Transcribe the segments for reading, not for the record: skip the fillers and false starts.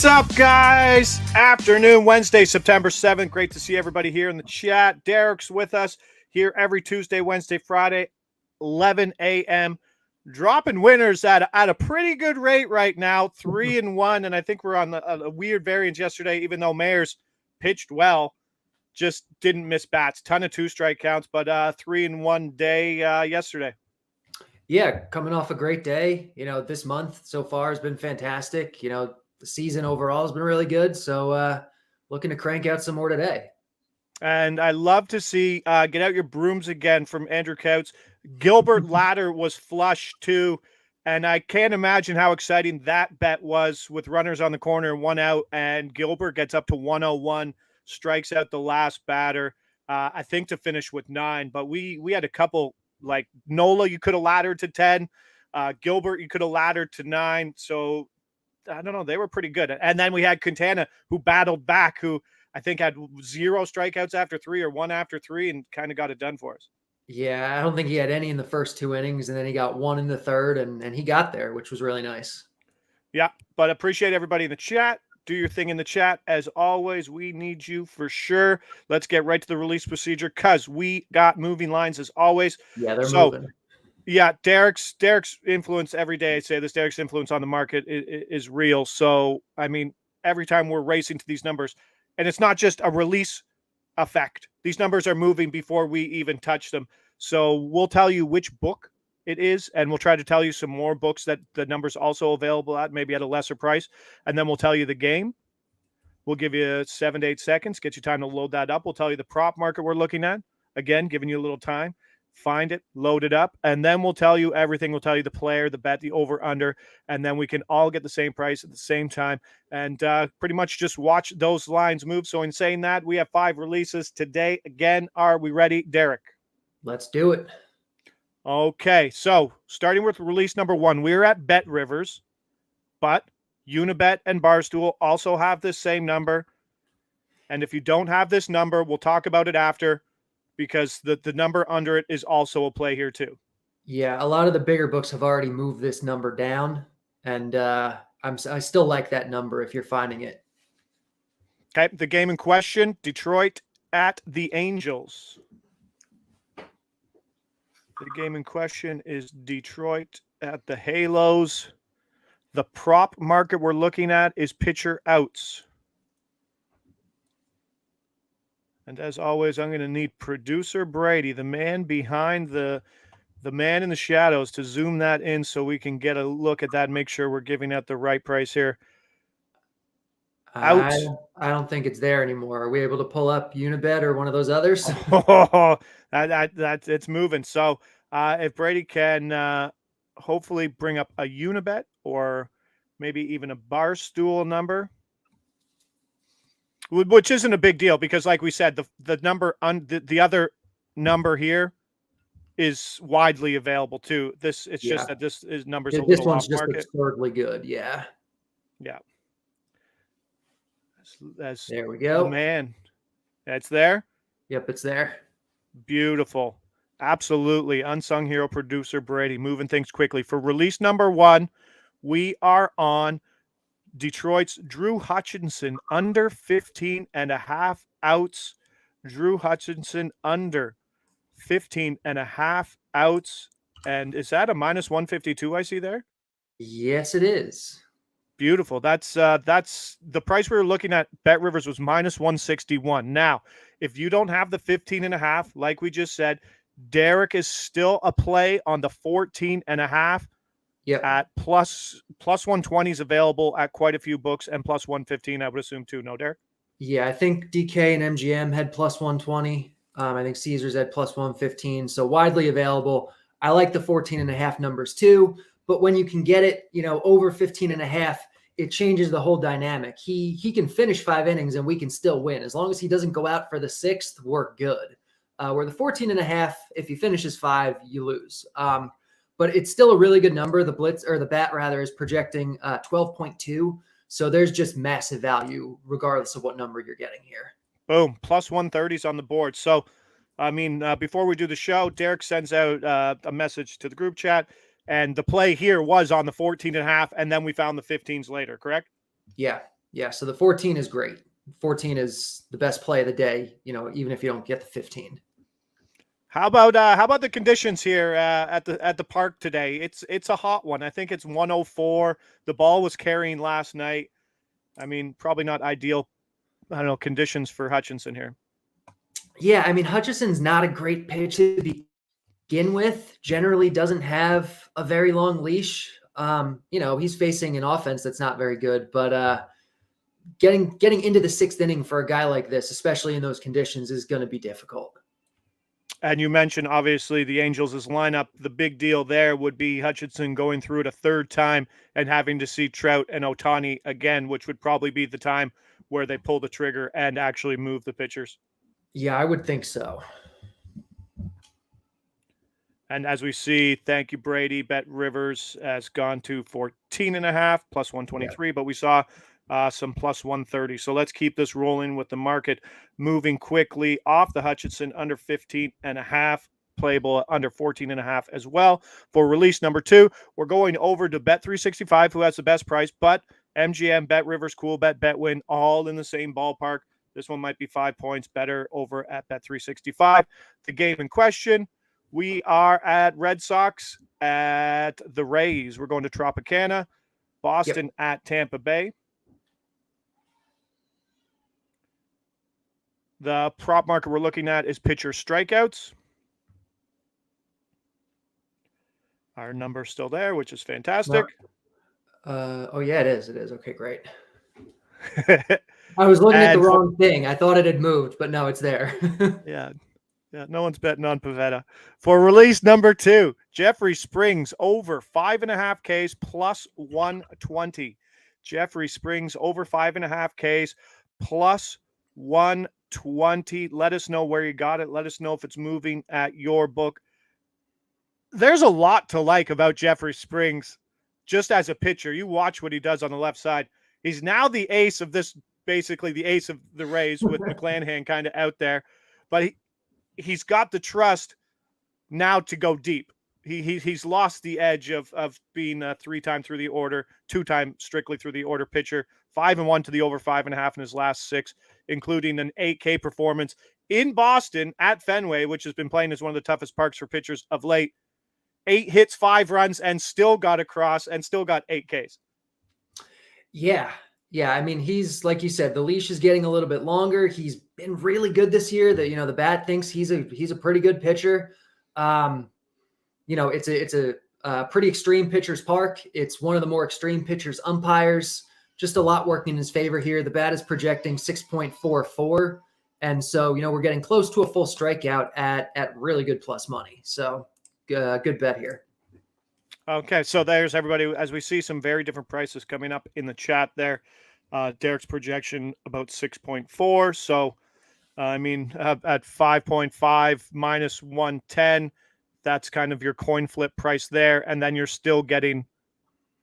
What's up, guys? Afternoon, Wednesday, September 7th. Great to see everybody here in the chat. Derek's with us here every Tuesday, Wednesday, Friday, 11 a.m. Dropping winners at a pretty good rate right now, 3-1. And I think we're on a weird variance yesterday, even though Mayers pitched well, just didn't miss bats. Ton of 2-strike counts, but 3-1 day yesterday. Yeah, coming off a great day. This month so far has been fantastic. The season overall has been really good. So looking to crank out some more today. And I love to see get out your brooms again from Andrew Couts. Gilbert Ladder was flush too. And I can't imagine how exciting that bet was with runners on the corner, 1 out, and Gilbert gets up to 101, strikes out the last batter, I think to finish with 9. But we had a couple, like Nola, you could have laddered to 10. Gilbert, you could have laddered to 9. So I don't know. They were pretty good. And then we had Quintana, who battled back, who I think had 0 strikeouts after 3 or 1 after 3 and kind of got it done for us. Yeah, I don't think he had any in the first 2 innings, and then he got 1 in the third, and he got there, which was really nice. Yeah, but appreciate everybody in the chat. Do your thing in the chat. As always, we need you for sure. Let's get right to the release procedure because we got moving lines as always. Yeah, they're moving. Yeah, Derek's influence every day. I say this, Derek's influence on the market is real. So, I mean, every time we're racing to these numbers, and it's not just a release effect. These numbers are moving before we even touch them. So we'll tell you which book it is, and we'll try to tell you some more books that the numbers also available at, maybe at a lesser price. And then we'll tell you the game. We'll give you 7 to 8 seconds, get you time to load that up. We'll tell you the prop market we're looking at. Again, giving you a little time. Find it, load it up, and then we'll tell you everything. We'll tell you the player, the bet, the over, under, and then we can all get the same price at the same time and pretty much just watch those lines move. So in saying that, we have 5 releases today. Again, are we ready, Derek? Let's do it. Okay, so starting with release number 1, we're at BetRivers, but Unibet and Barstool also have this same number. And if you don't have this number, we'll talk about it after, because the number under it is also a play here too. Yeah, a lot of the bigger books have already moved this number down, and I still like that number if you're finding it. Okay, the game in question, Detroit at the Angels. The game in question is Detroit at the Halos. The prop market we're looking at is pitcher outs. And as always, I'm going to need producer Brady, the man behind the man in the shadows, to zoom that in so we can get a look at that and make sure we're giving out the right price here. I don't think it's there anymore. Are we able to pull up Unibet or one of those others? Oh, that's it's moving. So if Brady can hopefully bring up a Unibet or maybe even a Barstool number, which isn't a big deal because, like we said, the number the other number here is widely available too. It's just that this is numbers. This one's just absurdly good. Yeah. There we go. Man, it's there. Yep, it's there. Beautiful. Absolutely. Unsung hero producer Brady moving things quickly. For release number 1, we are on Detroit's Drew Hutchinson under 15.5 outs. Drew Hutchinson under 15.5 outs. And is that a minus 152 I see there? Yes, it is. Beautiful. That's the price we were looking at. BetRivers was minus 161. Now, if you don't have the 15.5, like we just said, Derek is still a play on the 14.5. Yeah, at plus 120 is available at quite a few books, and plus 115, I would assume too. No, Derek? Yeah, I think DK and MGM had plus 120. I think Caesars had plus 115. So widely available. I like the 14.5 numbers too. But when you can get it, over 15.5, it changes the whole dynamic. He can finish 5 innings and we can still win. As long as he doesn't go out for the 6th, we're good. Where the 14.5, if he finishes 5, you lose. But it's still a really good number. The bat rather is projecting 12.2. So there's just massive value regardless of what number you're getting here. Boom. Plus 130s on the board. So, I mean, before we do the show, Derek sends out a message to the group chat. And the play here was on the 14.5, and then we found the 15s later, correct? Yeah. Yeah, so the 14 is great. 14 is the best play of the day, even if you don't get the 15. How about the conditions here at the park today? It's a hot one. I think it's 104. The ball was carrying last night. I mean, probably not ideal, I don't know, conditions for Hutchinson here. Yeah, I mean, Hutchinson's not a great pitch to begin with. Generally doesn't have a very long leash. He's facing an offense that's not very good, but getting into the 6th inning for a guy like this, especially in those conditions, is going to be difficult. And you mentioned, obviously, the Angels' lineup. The big deal there would be Hutchinson going through it a third time and having to see Trout and Ohtani again, which would probably be the time where they pull the trigger and actually move the pitchers. Yeah, I would think so. And as we see, thank you, Brady. BetRivers has gone to 14.5 plus 123, but we saw some plus 130. So let's keep this rolling with the market moving quickly off the Hutchinson under 15.5, playable under 14.5 as well. For release number 2, we're going over to Bet365, who has the best price, but MGM, BetRivers, CoolBet, BetWin, all in the same ballpark. This one might be 5 points better over at Bet365. The game in question, we are at Red Sox at the Rays. We're going to Tropicana. Boston at Tampa Bay. The prop market we're looking at is pitcher strikeouts. Our number's still there, which is fantastic. Oh, yeah, it is. It is. Okay, great. I was looking at the wrong thing. I thought it had moved, but no, it's there. Yeah, no one's betting on Pavetta. For release number 2, Jeffrey Springs over 5.5 Ks plus 120. Jeffrey Springs over 5.5 Ks plus 120. Let us know where you got it. Let us know if it's moving at your book. There's a lot to like about Jeffrey Springs just as a pitcher. You watch what he does on the left side. He's now the ace of this, basically the ace of the Rays with McClanahan kind of out there. But he's got the trust now to go deep. He's lost the edge of being a 3-time through the order, 2-time strictly through the order pitcher, 5-1 to the over 5.5 in his last 6, including an 8K performance in Boston at Fenway, which has been playing as one of the toughest parks for pitchers of late. 8 hits, 5 runs, and still got across and still got 8 Ks. Yeah. I mean, he's, like you said, the leash is getting a little bit longer. He's been really good this year. The bat thinks he's a pretty good pitcher. It's a pretty extreme pitcher's park. It's one of the more extreme pitchers umpires. Just a lot working in his favor here. The bat is projecting 6.44. And so, we're getting close to a full strikeout at really good plus money. So good bet here. Okay, so there's everybody. As we see some very different prices coming up in the chat there. Derek's projection about 6.4. So, at 5.5 minus 110, that's kind of your coin flip price there. And then you're still getting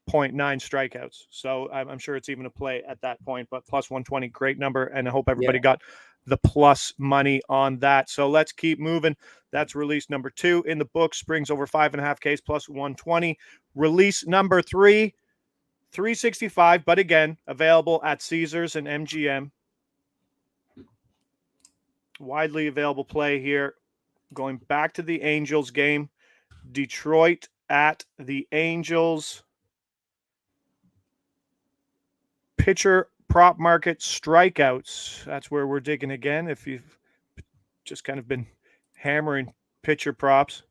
0.9 strikeouts. So I'm sure it's even a play at that point, but plus 120, great number. And I hope everybody got the plus money on that. So let's keep moving. That's release number 2 in the book. Springs over 5.5 Ks plus 120. Release number 3, 365, but again, available at Caesars and MGM. Widely available play here. Going back to the Angels game. Detroit at the Angels. Pitcher prop market strikeouts. That's where we're digging again. If you've just kind of been hammering pitcher props.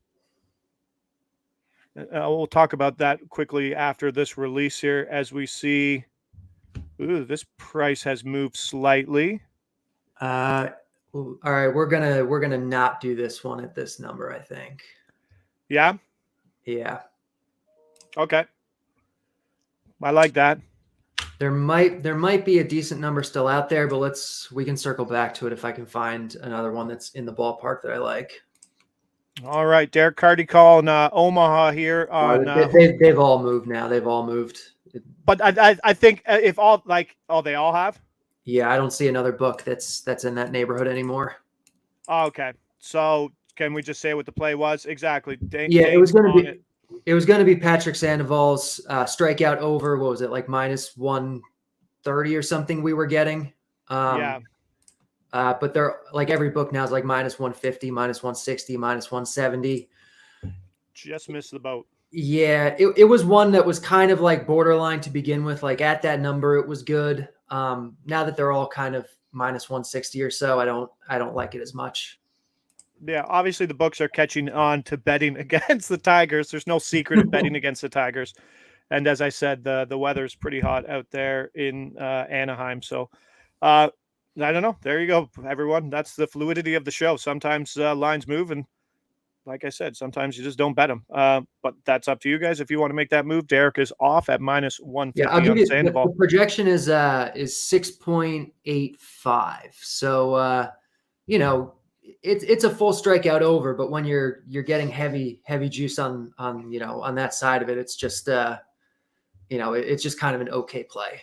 We'll talk about that quickly after this release here as we see. This price has moved slightly. All right, we're gonna not do this one at this number, I think. Yeah? Yeah. Okay. I like that. There might be a decent number still out there, but we can circle back to it if I can find another one that's in the ballpark that I like. All right, Derek Carty calling Omaha here on. They've all moved now. They've all moved. But I think if all they all have. Yeah, I don't see another book that's in that neighborhood anymore. Okay, so can we just say what the play was exactly? It was going to be Patrick Sandoval's strikeout over. What was it, like minus 1 30 or something we were getting. Yeah. But they're like every book now is like minus 150, minus 160, minus 170. Just missed the boat. Yeah, it was one that was kind of like borderline to begin with. Like at that number, it was good. Now that they're all kind of minus 160 or so, I don't like it as much. Yeah, obviously the books are catching on to betting against the Tigers. There's no secret of betting against the Tigers. And as I said, the weather's pretty hot out there in Anaheim. So I don't know. There you go, everyone. That's the fluidity of the show. Sometimes lines move, and like I said, sometimes you just don't bet them. But that's up to you guys. If you want to make that move, Derek is off at minus 150 Yeah, I'll give on you Sandoval. the projection is 6.85. So it's a full strikeout over, but when you're getting heavy juice on on that side of it, it's just it's just kind of an okay play.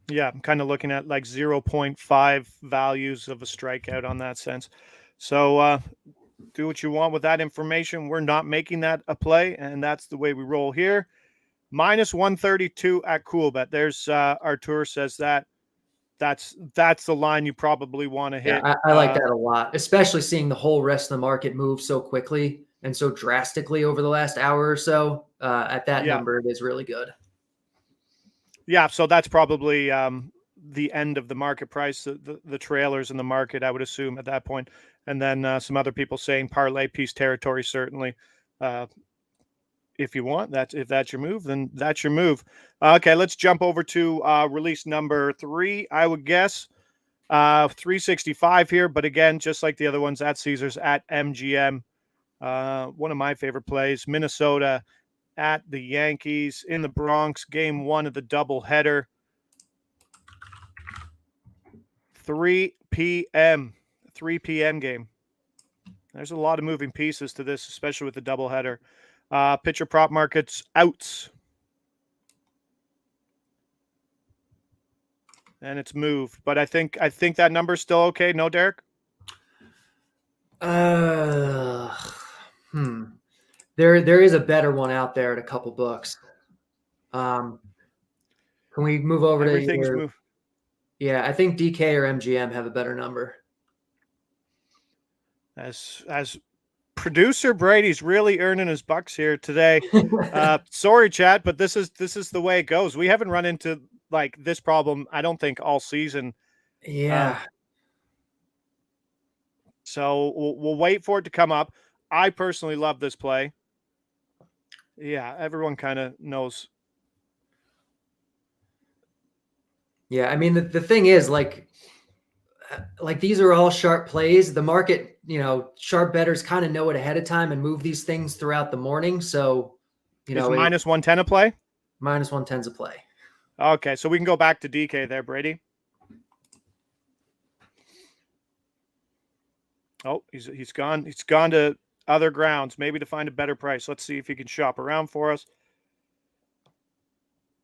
Yeah, I'm kind of looking at like 0.5 values of a strikeout on that sense. So do what you want with that information. We're not making that a play, and that's the way we roll here. Minus 132 at Coolbet. There's Artur says that's the line you probably want to hit. Yeah, I like that a lot, especially seeing the whole rest of the market move so quickly and so drastically over the last hour or so. At that number, it is really good. Yeah, so that's probably the end of the market price, the trailers in the market, I would assume at that point. And then some other people saying parlay piece territory, certainly. If you want that, if that's your move, then that's your move. Okay, let's jump over to release number 3. I would guess 365 here, but again, just like the other ones at Caesars, at MGM. One of my favorite plays, Minnesota at the Yankees in the Bronx, game 1 of the doubleheader. 3 p.m. game. There's a lot of moving pieces to this, especially with the doubleheader. Pitcher prop markets outs. And it's moved. But I think that number's still okay. No, Derek? There is a better one out there at a couple books. Can we move over to either? Yeah, I think DK or MGM have a better number. As producer Brady's really earning his bucks here today. Sorry, chat, but this is the way it goes. We haven't run into like this problem, I don't think, all season. Yeah. So we'll wait for it to come up. I personally love this play. Yeah, everyone kind of knows. Yeah, I mean the thing is like these are all sharp plays. The market, sharp bettors kind of know it ahead of time and move these things throughout the morning. So, is minus 110 a play? Minus 110's a play. Okay, so we can go back to DK there, Brady. Oh, he's gone. He's gone to other grounds, maybe to find a better price. Let's see if he can shop around for us.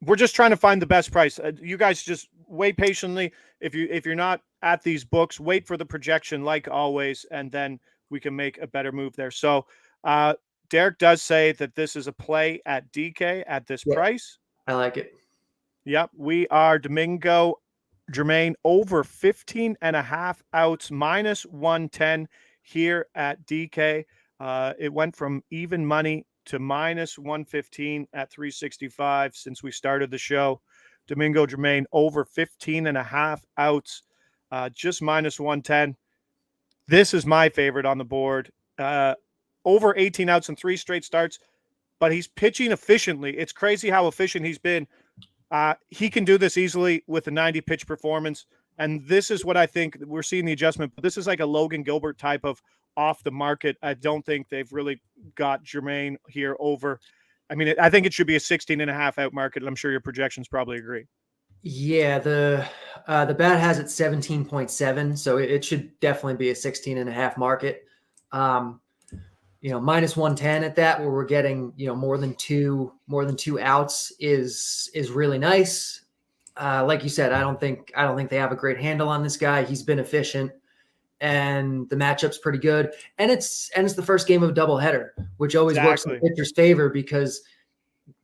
We're just trying to find the best price. You guys just wait patiently. If you're not at these books, wait for the projection like always, and then we can make a better move there. So Derek does say that this is a play at DK at this price. I like it. Yep. We are Domingo Germain over 15.5 outs, minus 110 here at DK. It went from even money to minus 115 at 365 since we started the show. Domingo Germain over 15.5 outs, just minus 110. This is my favorite on the board. Over 18 outs in 3 straight starts, but he's pitching efficiently. It's crazy how efficient he's been. He can do this easily with a 90 pitch performance. And this is what I think we're seeing the adjustment. But this is like a Logan Gilbert type of off the market. I don't think they've really got Germain here over. I mean, I think it should be a 16.5 out market. And I'm sure your projections probably agree. Yeah, the bat has it 17.7, so it should definitely be a 16.5 market. Minus 110 at that, where we're getting more than two outs is really nice. Like you said, I don't think they have a great handle on this guy. He's been efficient, and the matchup's pretty good. And it's the first game of a doubleheader, which always works in the pitcher's favor because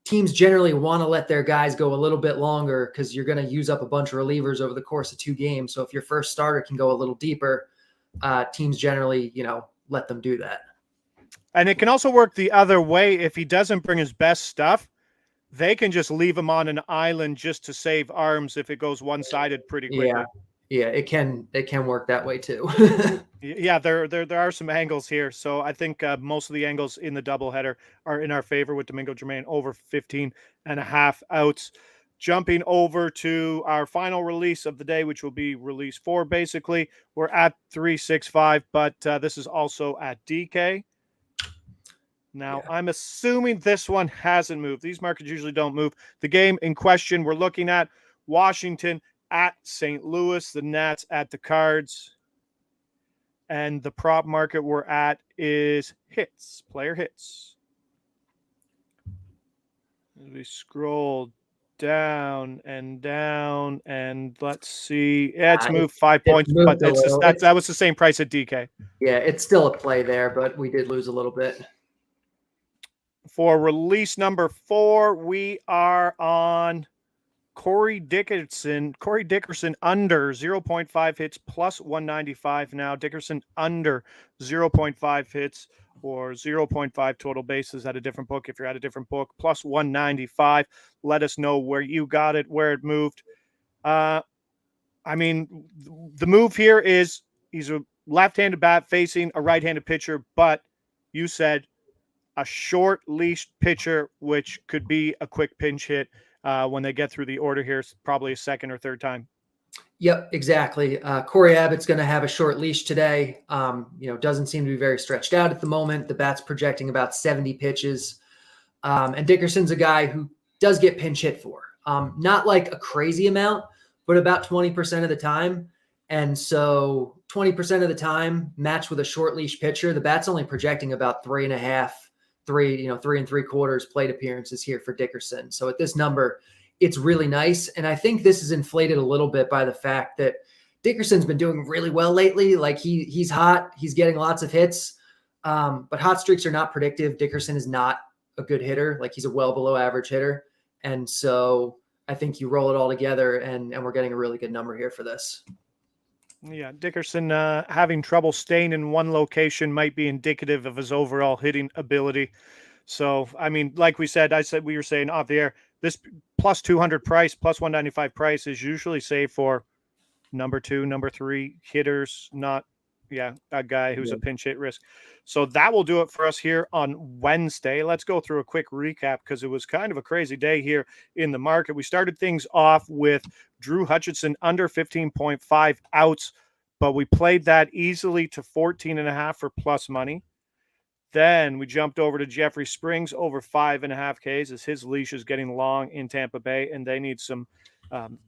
teams generally want to let their guys go a little bit longer because you're going to use up a bunch of relievers over the course of 2 games. So if your first starter can go a little deeper, teams generally, let them do that. And it can also work the other way. If he doesn't bring his best stuff, they can just leave him on an island just to save arms if it goes one-sided pretty quickly. Yeah, it can work that way too. Yeah, there are some angles here. So I think most of the angles in the doubleheader are in our favor with Domingo Germain over 15.5 outs. Jumping over to our final release of the day, which will be release 4, basically. We're at 365, but this is also at DK. Now, yeah. I'm assuming this one hasn't moved. These markets usually don't move. The game in question, we're looking at Washington at St. Louis, the Nats at the Cards. And the prop market we're at is hits, player hits. As we scroll down, and let's see. Yeah, it's moved 5 points, but that was the same price at DK. Yeah, it's still a play there, but we did lose a little bit. For release number 4, we are on Corey Dickerson. Corey Dickerson under 0.5 hits plus 195 now. Dickerson under 0.5 hits or 0.5 total bases at a different book. If you're at a different book, plus 195. Let us know where you got it, where it moved. I mean, the move here is he's a left-handed bat facing a right-handed pitcher, but you said a short leash pitcher, which could be a quick pinch hit when they get through the order here, probably a second or third time. Yep, exactly. Corey Abbott's going to have a short leash today. Doesn't seem to be very stretched out at the moment. The bat's projecting about 70 pitches. And Dickerson's a guy who does get pinch hit for. Not like a crazy amount, but about 20% of the time. And so 20% of the time matched with a short leash pitcher, the bat's only projecting about 3.5, 3 3.75 plate appearances here for Dickerson. So at this number, it's really nice. And I think this is inflated a little bit by the fact that Dickerson's been doing really well lately. Like he's hot, he's getting lots of hits, but hot streaks are not predictive. Dickerson is not a good hitter. Like he's a well below average hitter. And so I think you roll it all together and we're getting a really good number here for this. Yeah, Dickerson having trouble staying in one location might be indicative of his overall hitting ability. So, I mean, like we were saying off the air, this plus 200 price, plus 195 price is usually saved for number 2, number 3 hitters, not, a guy who's a pinch hit risk. So that will do it for us here on Wednesday. Let's go through a quick recap because it was kind of a crazy day here in the market. We started things off with Drew Hutchison under 15.5 outs, but we played that easily to 14.5 for plus money. Then we jumped over to Jeffrey Springs over 5.5 Ks as his leash is getting long in Tampa Bay, and they need some.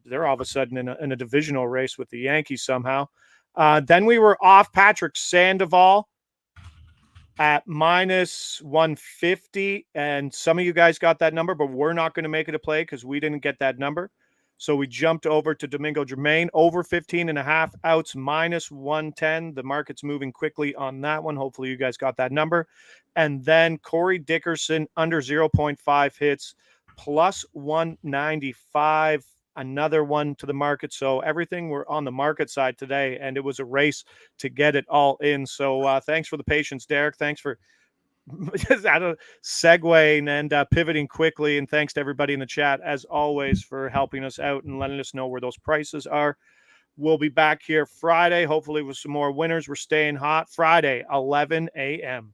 They're all of a sudden in a divisional race with the Yankees somehow. Then we were off Patrick Sandoval at minus 150, and some of you guys got that number, but we're not going to make it a play because we didn't get that number. So we jumped over to Domingo Germain over 15.5 outs minus 110. The market's moving quickly on that one. Hopefully you guys got that number. And then Corey Dickerson under 0.5 hits plus 195. Another one to the market. So everything we're on the market side today, and it was a race to get it all in. So thanks for the patience, Derek. Thanks for segueing and pivoting quickly. And thanks to everybody in the chat, as always, for helping us out and letting us know where those prices are. We'll be back here Friday, hopefully with some more winners. We're staying hot. Friday, 11 a.m.